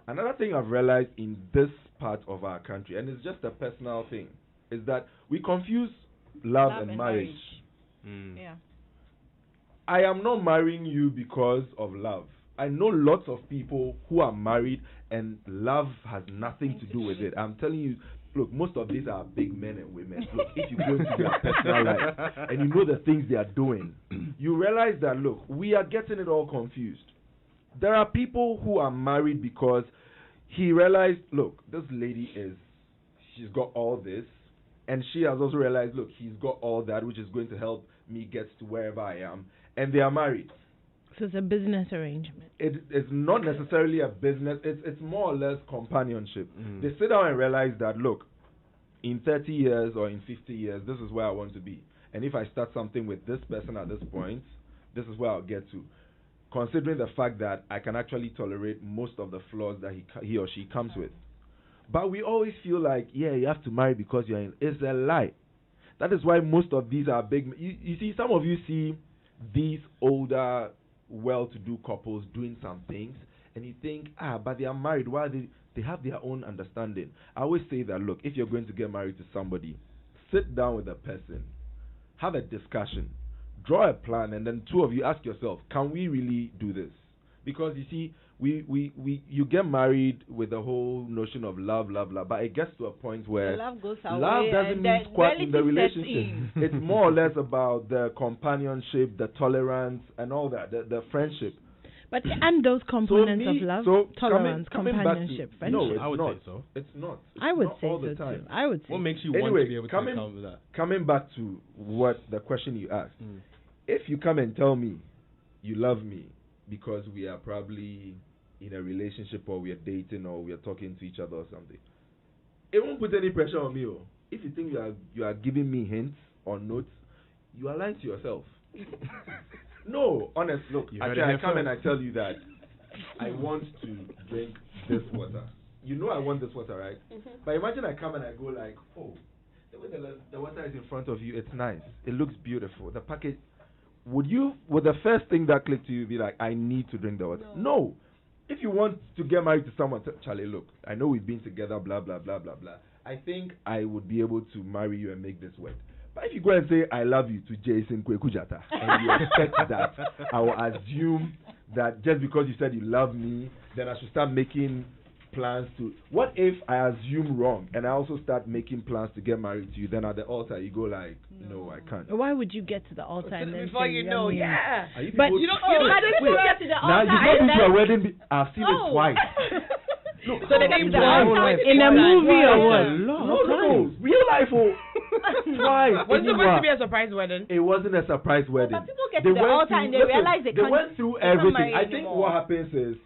Speaker 3: Another thing I've realized in this part of our country, and it's just a personal thing, is that we confuse love and marriage.
Speaker 4: Yeah.
Speaker 3: I am not marrying you because of love. I know lots of people who are married and love has nothing to do with it. I'm telling you, look, most of these are big men and women. Look, if you go into their personal life and you know the things they are doing, you realize that, look, we are getting it all confused. There are people who are married because he realized, look, this lady she's got all this, and she has also realized, look, he's got all that, which is going to help me get to wherever I am, and they are married.
Speaker 1: So it's a business arrangement.
Speaker 3: It's not necessarily a business. It's more or less companionship. They sit down and realize that, look, in 30 years or in 50 years, this is where I want to be. And if I start something with this person at this point, this is where I'll get to. Considering the fact that I can actually tolerate most of the flaws that he or she comes with. But we always feel like, yeah, you have to marry because you're in. It's a lie. That is why most of these are big. You see, some of you see these older, well-to-do couples doing some things, and you think, but they are married. Why they have their own understanding. I always say that, look, if you're going to get married to somebody, sit down with a person, have a discussion, draw a plan, and then 2 of you ask yourself, can we really do this? Because you see, you get married with the whole notion of love, but it gets to a point where
Speaker 4: love goes away.
Speaker 3: Love doesn't mean squat in the relationship. It's more or less about the companionship, the tolerance, and all that, the friendship.
Speaker 1: But and those components of love, tolerance, companionship, friendship.
Speaker 3: No,
Speaker 2: I would say so.
Speaker 3: It's not.
Speaker 1: I would say
Speaker 3: all
Speaker 1: so
Speaker 3: the time.
Speaker 1: too. I would say.
Speaker 2: What makes you want to be able to account for that?
Speaker 3: Coming back to what the question you asked, if you come and tell me you love me because we are probably in a relationship or we are dating or we are talking to each other or something, it won't put any pressure on me. If you think you are giving me hints or notes, you are lying to yourself. No, honest, look, I come and I tell you that I want to drink this water. You know I want this water, right? But imagine I come and I go like, oh, the way the water is in front of you, it's nice. It looks beautiful. The package, would the first thing that clicked to you be like, I need to drink the water? No. If you want to get married to someone, Charlie, look, I know we've been together, blah, blah, blah, blah, blah. I think I would be able to marry you and make this work. But if you go and say, I love you to Jason Kwekujata, and you expect that, I will assume that just because you said you love me, then I should start making plans to? What if I assume wrong and I also start making plans to get married to you? Then at the altar you go like, no, I can't.
Speaker 1: Why would you get to the altar and then
Speaker 5: before
Speaker 1: say,
Speaker 5: you know? Yeah.
Speaker 1: But
Speaker 5: you don't
Speaker 1: get to the
Speaker 3: now
Speaker 1: altar.
Speaker 3: you've not been to a wedding. I've seen it twice.
Speaker 5: No, so they get to the
Speaker 1: altar in a movie or what?
Speaker 3: No, real life. Twice.
Speaker 5: Was it supposed to be a surprise wedding?
Speaker 3: It wasn't a surprise wedding.
Speaker 4: But people get to the altar and they realize they can't.
Speaker 3: They went through everything. I think what happens is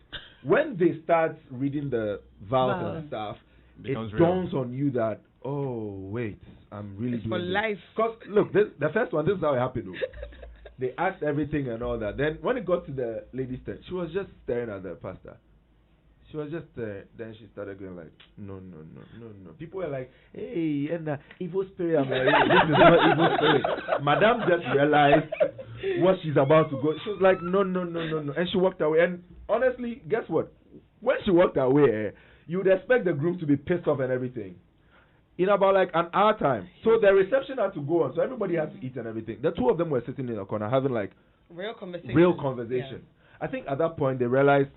Speaker 3: when they start reading the vows and stuff, it dawns on you that, oh wait, I'm really doing
Speaker 5: for
Speaker 3: this.
Speaker 5: life.
Speaker 3: Because look, the first one, this is how it happened. Though. They asked everything and all that. Then when it got to the lady's turn, she was just staring at the pastor. She was just then she started going like, no. People were like, hey, and evil spirit. I'm like, this is not evil spirit. Madame just realized what she's about to go. She was like, no. And she walked away. And honestly, guess what? When she walked away, you would expect the groom to be pissed off and everything. In about like an hour time. So the reception had to go on. So everybody had to eat and everything. The two of them were sitting in a corner having like
Speaker 5: real conversation.
Speaker 3: Yeah. I think at that point they realized,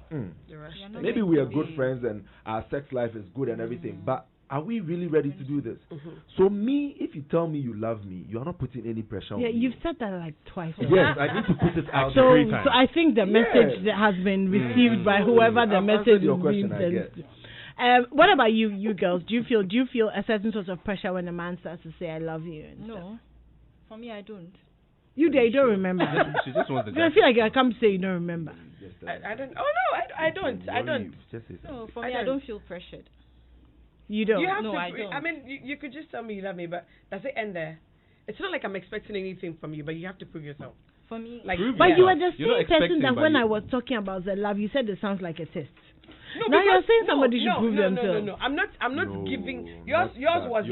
Speaker 3: maybe we are good friends and our sex life is good and everything, but are we really ready to do this? So me, if you tell me you love me, you are not putting any pressure on me.
Speaker 1: Yeah, you've said that like twice.
Speaker 3: Yes, I need to put it out.
Speaker 1: So I think the message that has been received by whoever the message is being sent. What about you girls? Do you feel a certain sort of pressure when a man starts to say I love you?
Speaker 4: No, for me I don't.
Speaker 1: You don't remember.
Speaker 2: She just wants to.
Speaker 1: I feel like I come say you don't remember.
Speaker 5: I don't. Oh no, I don't. I don't.
Speaker 4: No, for me I don't feel pressured.
Speaker 1: You don't.
Speaker 5: You have
Speaker 4: no,
Speaker 5: to.
Speaker 4: I don't.
Speaker 5: I mean, you could just tell me you love me, but does it end there? It's not like I'm expecting anything from you, but you have to prove yourself.
Speaker 4: For me,
Speaker 5: like,
Speaker 1: but you are the same person that when I was talking about the love, you said it sounds like a test. No, now you're saying somebody should prove themselves.
Speaker 5: No. I'm not giving yours. Yours was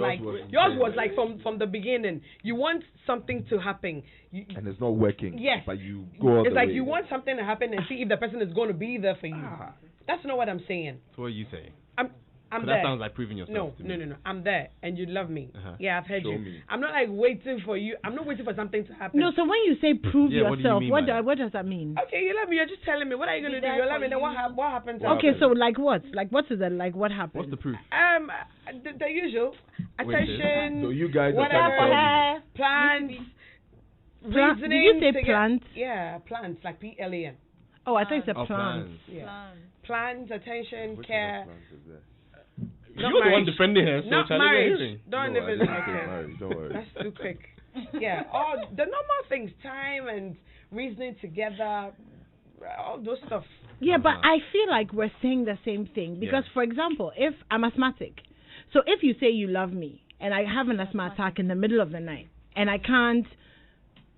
Speaker 5: like from the beginning. You want something to happen,
Speaker 3: and it's not working.
Speaker 5: Yes,
Speaker 3: but you go.
Speaker 5: It's like you want something to happen and see if the person is going to be there for you. That's not what I'm saying.
Speaker 2: So what are you saying?
Speaker 5: I'm
Speaker 2: so
Speaker 5: there.
Speaker 2: That sounds like proving yourself.
Speaker 5: No. I'm there, and you love me. Yeah, I've heard
Speaker 3: Show
Speaker 5: you.
Speaker 3: me.
Speaker 5: I'm not like waiting for you. I'm not waiting for something to happen.
Speaker 1: No. So when you say prove yourself, what does that mean?
Speaker 5: Okay, you love me. You're just telling me. What are you gonna do? You love me. Then what happens?
Speaker 1: Okay, so like what? Like what is it? Like what happens?
Speaker 2: What's the proof?
Speaker 5: The usual attention.
Speaker 3: So you guys
Speaker 5: whatever plans.
Speaker 1: Did you say plants?
Speaker 5: Yeah, plants like PLAN.
Speaker 1: Oh, I think it's a plant.
Speaker 2: Plans.
Speaker 5: Yeah. Plans, attention, care.
Speaker 2: You're the one defending her, so
Speaker 5: not marriage.
Speaker 3: Don't worry.
Speaker 5: That's too quick. Yeah, all the normal things, time and reasoning together, all those stuff.
Speaker 1: Yeah, but I feel like we're saying the same thing because, for example, if I'm asthmatic, so if you say you love me and I have an asthma attack in the middle of the night and I can't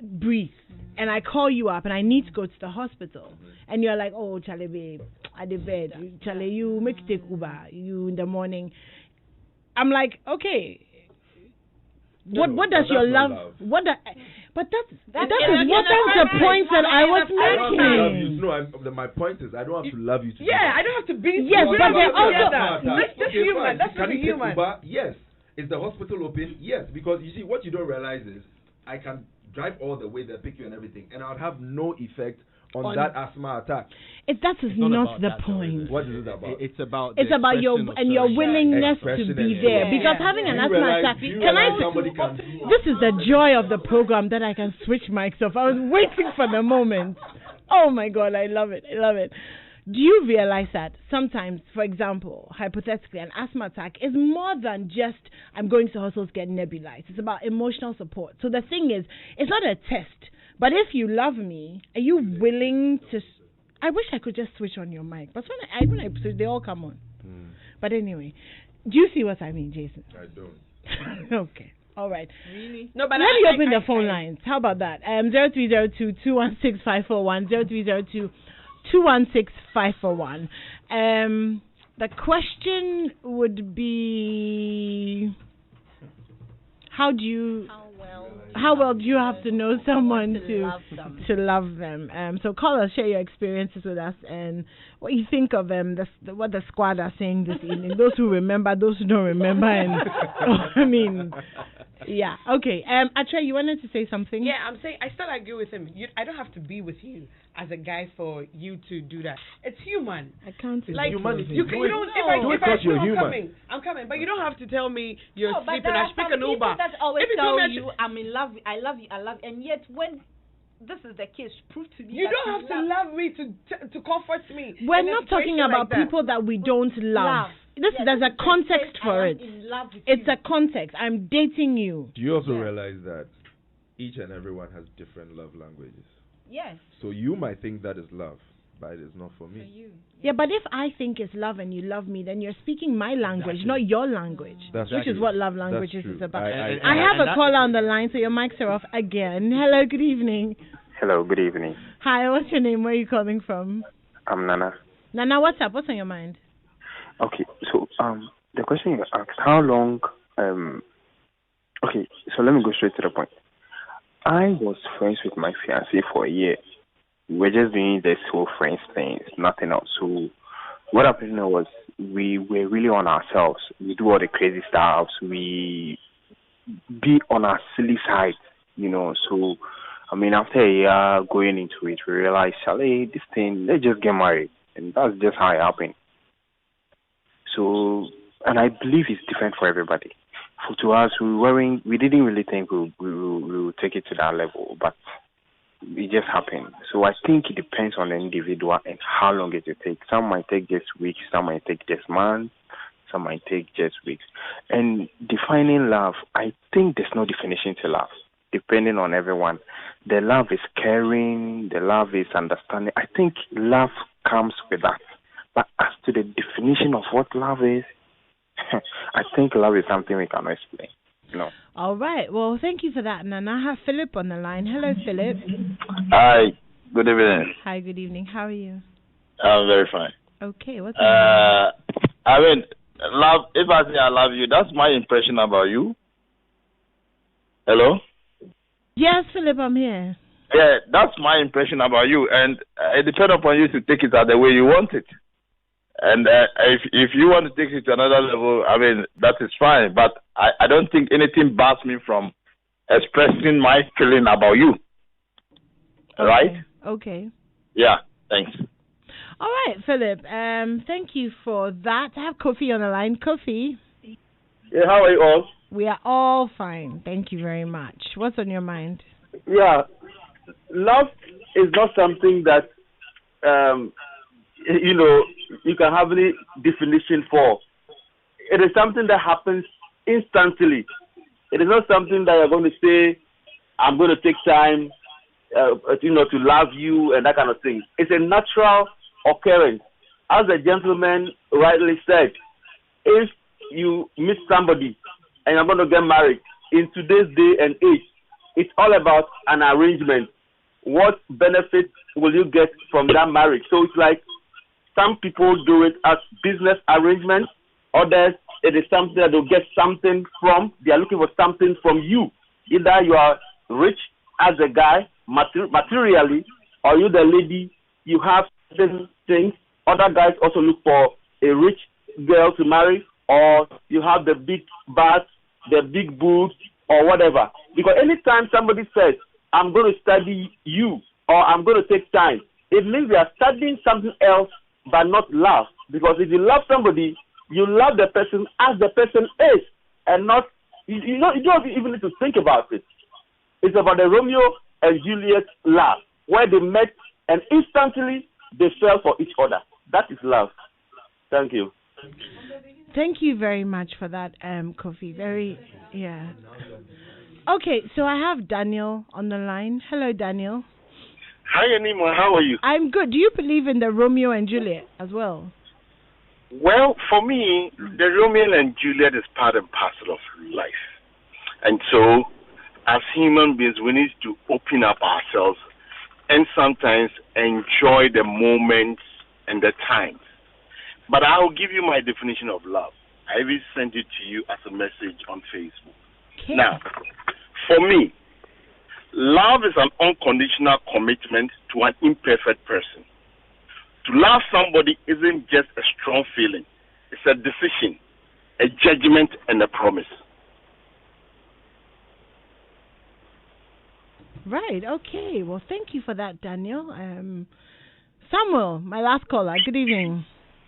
Speaker 1: breathe and I call you up and I need to go to the hospital and you're like, oh, Charlie, babe, at the bed, Charlie, you make take Uber, you in the morning. I'm like, okay. What does your love? But that's the point that I was making.
Speaker 3: No, my point is I don't have to love you.
Speaker 5: Yeah, I don't have to be.
Speaker 1: Yes, but they also.
Speaker 5: That's human. That's really human.
Speaker 3: Yes. Is the hospital open? Yes, because you see, what you don't realize is I can drive all the way there, pick you and everything, and I'll have no effect on that asthma attack.
Speaker 1: That is not the point.
Speaker 3: What is it about?
Speaker 2: It's about
Speaker 1: your willingness to be there. Because having an asthma attack, this is the joy of the program that I can switch mics off. I was waiting for the moment. Oh my God, I love it. Do you realize that sometimes, for example, hypothetically, an asthma attack is more than just I'm going to the hospital to get nebulized. It's about emotional support. So the thing is, it's not a test. But if you love me, are you willing to? I wish I could just switch on your mic, but when I switch, they all come on. But anyway, do you see what I mean, Jason?
Speaker 3: I don't.
Speaker 1: Okay. All right.
Speaker 4: Really?
Speaker 5: No, but
Speaker 1: let me open the phone lines. How about that? 0302-216-541, 02-216-541. The question would be, how How well do you have to know someone to
Speaker 4: love
Speaker 1: love them? So call us, share your experiences with us, and what you think of what the squad are saying this evening. Those who remember, those who don't remember, and I mean, yeah, okay. Atswei, you wanted to say something?
Speaker 5: Yeah, I'm saying I still agree with him. I don't have to be with you as a guy for you to do that. It's human.
Speaker 1: I can't.
Speaker 5: Like
Speaker 3: humanity.
Speaker 5: you don't. If I
Speaker 3: you're
Speaker 5: I'm
Speaker 3: human.
Speaker 5: coming. But you don't have to tell me you're
Speaker 4: No, but
Speaker 5: sleeping.
Speaker 4: there
Speaker 5: I
Speaker 4: are
Speaker 5: speak
Speaker 4: some
Speaker 5: an
Speaker 4: people
Speaker 5: Uber.
Speaker 4: that always
Speaker 5: If you
Speaker 4: tell
Speaker 5: told me
Speaker 4: you, I'm in love, I love you, and yet when this is the case, prove to me
Speaker 5: you
Speaker 4: that
Speaker 5: don't have to love me to comfort me.
Speaker 1: We're
Speaker 5: in a
Speaker 1: not talking
Speaker 5: situation
Speaker 1: about
Speaker 5: like that.
Speaker 1: people that we don't love. There's a context for it.
Speaker 4: In love with
Speaker 1: It's
Speaker 4: you.
Speaker 1: a context. I'm dating you.
Speaker 3: Do you also realize that each and everyone has different love languages?
Speaker 4: Yes.
Speaker 3: So you might think that is love, but it is not for
Speaker 4: For
Speaker 3: me.
Speaker 4: you.
Speaker 1: Yeah, but if I think it's love and you love me, then you're speaking my language, not your language.
Speaker 3: That's
Speaker 1: Which is
Speaker 3: true.
Speaker 1: what love
Speaker 3: That's
Speaker 1: languages
Speaker 3: true.
Speaker 1: is about.
Speaker 3: I
Speaker 1: I have a caller on the line, so your mics are off again. Hello, good evening.
Speaker 6: Hello, good evening.
Speaker 1: Hi, what's your name? Where are you calling from?
Speaker 6: I'm Nana.
Speaker 1: Nana, what's up? What's on your mind?
Speaker 6: Okay, so the question you asked, how long? Okay, so let me go straight to the point. I was friends with my fiancée for a year. We were just doing this whole friends thing, nothing else. So what happened was we were really on ourselves. We do all the crazy stuff. We be on our silly side, So I mean, after a year going into it, we realized, hey, this thing, let's just get married. And that's just how it happened. So, and I believe it's different for everybody. To us, we didn't really think we would take it to that level, but it just happened. So I think it depends on the individual and how long it will take. Some might take just weeks, some might take just months, some might take just weeks. And defining love, I think there's no definition to love, depending on everyone. The love is caring, the love is understanding. I think love comes with that. But as to the definition of what love is, I think love is something we cannot explain. No.
Speaker 1: All right. Well, thank you for that, Nana. I have Philip on the line. Hello, Philip.
Speaker 7: Hi. Good evening.
Speaker 1: Hi, good evening. How are you?
Speaker 7: I'm very fine.
Speaker 1: Okay. What's
Speaker 7: I mean, love. If I say I love you, that's my impression about you. Hello?
Speaker 1: Yes, Philip, I'm here.
Speaker 7: Yeah, that's my impression about you, and it depends upon you to take it the way you want it. And if you want to take it to another level, I mean, that is fine. But I don't think anything bars me from expressing my feeling about you.
Speaker 1: Okay.
Speaker 7: Right?
Speaker 1: Okay.
Speaker 7: Yeah, thanks.
Speaker 1: All right, Philip. Thank you for that. I have Kofi on the line. Kofi.
Speaker 7: Yeah, how are you all?
Speaker 1: We are all fine. Thank you very much. What's on your mind?
Speaker 7: Yeah, love is not something that you can have any definition for. It is something that happens instantly. It is not something that you're going to say, I'm going to take time, to love you and that kind of thing. It's a natural occurrence. As the gentleman rightly said, if you meet somebody and you're going to get married, in today's day and age, it's all about an arrangement. What benefit will you get from that marriage? So it's like some people do it as business arrangements. Others, it is something that they'll get something from. They are looking for something from you. Either you are rich as a guy, materially, or you the lady, you have certain things. Other guys also look for a rich girl to marry, or you have the big bars, the big boobs, or whatever. Because anytime somebody says, I'm going to study you, or I'm going to take time, it means they are studying something else but not love. Because if you love somebody, you love the person as the person is, and not, you don't even need to think about it. It's about the Romeo and Juliet love, where they met and instantly they fell for each other. That is love. Thank you.
Speaker 1: Thank you very much for that, Kofi. Yeah. Okay, so I have Daniel on the line. Hello, Daniel.
Speaker 8: Hi, Animwaa. How are you?
Speaker 1: I'm good. Do you believe in the Romeo and Juliet as well?
Speaker 8: Well, for me, the Romeo and Juliet is part and parcel of life. And so, as human beings, we need to open up ourselves and sometimes enjoy the moments and the times. But I will give you my definition of love. I will send it to you as a message on Facebook.
Speaker 1: Okay.
Speaker 8: Now, For me, love is an unconditional commitment to an imperfect person. To love somebody isn't just a strong feeling. It's a decision, a judgment, and a promise.
Speaker 1: Right. Okay. Well, thank you for that, Daniel. Samuel, my last caller. Good evening.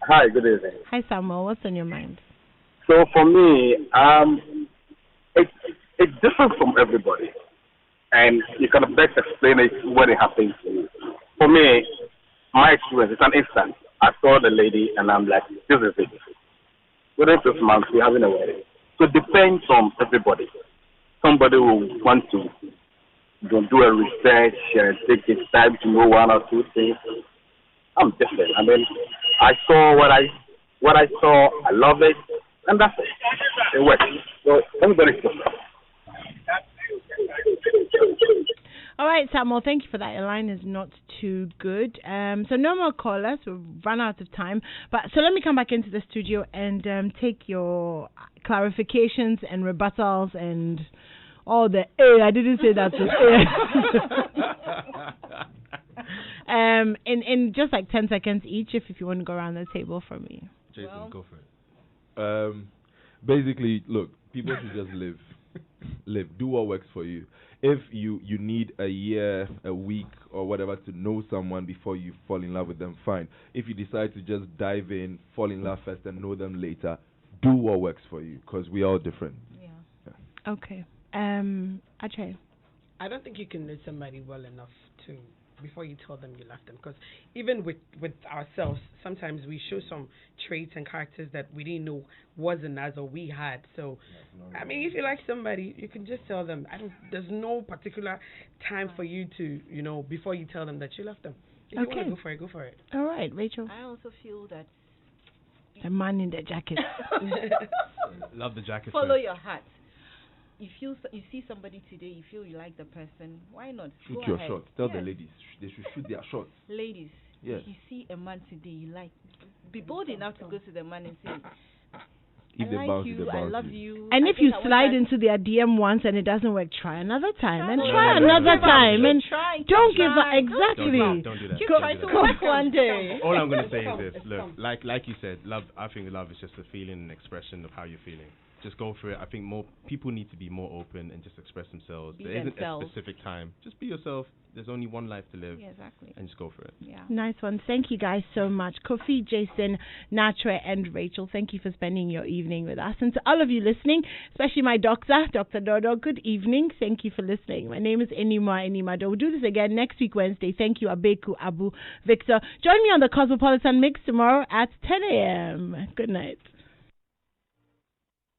Speaker 9: Hi, good evening.
Speaker 1: Hi, Samuel. What's on your mind?
Speaker 9: So for me, it's different from everybody, and you can best explain it when it happens to you. For me, my experience is an instant. I saw the lady, and I'm like, this is it. Within 6 months, we're having a wedding. So it depends on everybody. Somebody will want to do a research and take his time to know one or two things. I'm different. I mean, I saw what I saw. I love it, and that's it. It works. So everybody's different.
Speaker 1: All right, Samuel, thank you for that. Your line is not too good. So no more callers. We've run out of time. But so let me come back into the studio and take your clarifications and rebuttals and all the I didn't say that. In just like 10 seconds each, if you want to go around the table for me.
Speaker 2: Jason, go for it.
Speaker 3: Basically, look, people should just live. Do what works for you. If you need a year, a week, or whatever to know someone before you fall in love with them, fine. If you decide to just dive in, fall in love first, and know them later, do what works for you, because we are all different.
Speaker 1: Yeah. Okay. Atswei.
Speaker 5: I don't think you can know somebody well enough to before you tell them you love them, because even with ourselves, sometimes we show some traits and characters that we didn't know wasn't us or we had. So I mean, if you like somebody, you can just tell them. There's no particular time for you to, before you tell them that you love them. If you want to go for it, go for it.
Speaker 1: All right, Rachel.
Speaker 4: I also feel that
Speaker 1: the man in the jacket.
Speaker 2: Love the jacket.
Speaker 4: Follow your heart. You see somebody today, you feel you like the person, why not?
Speaker 3: Shoot
Speaker 4: go
Speaker 3: your
Speaker 4: ahead.
Speaker 3: shot. Tell the ladies they should shoot their shots.
Speaker 4: Ladies,
Speaker 3: yes.
Speaker 4: If you see a man today you like, be bold enough to go to the man and say,
Speaker 3: if
Speaker 4: I
Speaker 3: they
Speaker 4: like
Speaker 3: bounce,
Speaker 4: you,
Speaker 3: they bounce
Speaker 4: I love
Speaker 3: you.
Speaker 4: you.
Speaker 1: And
Speaker 4: I
Speaker 1: if you
Speaker 4: think I
Speaker 1: slide
Speaker 4: want
Speaker 1: into their DM once and it doesn't work, try another time and
Speaker 4: Try
Speaker 1: try
Speaker 4: another
Speaker 1: another time and
Speaker 4: don't
Speaker 1: give up. Exactly.
Speaker 2: Don't do that.
Speaker 4: Keep trying to work one day.
Speaker 2: All I'm going to say is this. Look, like you said, love. I think love is just a feeling and expression of how you're feeling. Just go for it. I think more people need to be more open and just express themselves. There isn't a specific time. Just be yourself. There's only one life to live.
Speaker 4: Yeah, exactly.
Speaker 2: And just go for it.
Speaker 4: Yeah.
Speaker 1: Nice one. Thank you guys so much. Kofi, Jason, Naa Atswei, and Rachel, thank you for spending your evening with us. And to all of you listening, especially my doctor, Dr. Dodo, good evening. Thank you for listening. My name is Animwaa Anim-Addo. We'll do this again next week, Wednesday. Thank you, Abeku, Abu, Victor. Join me on the Cosmopolitan Mix tomorrow at 10 a.m. Good night.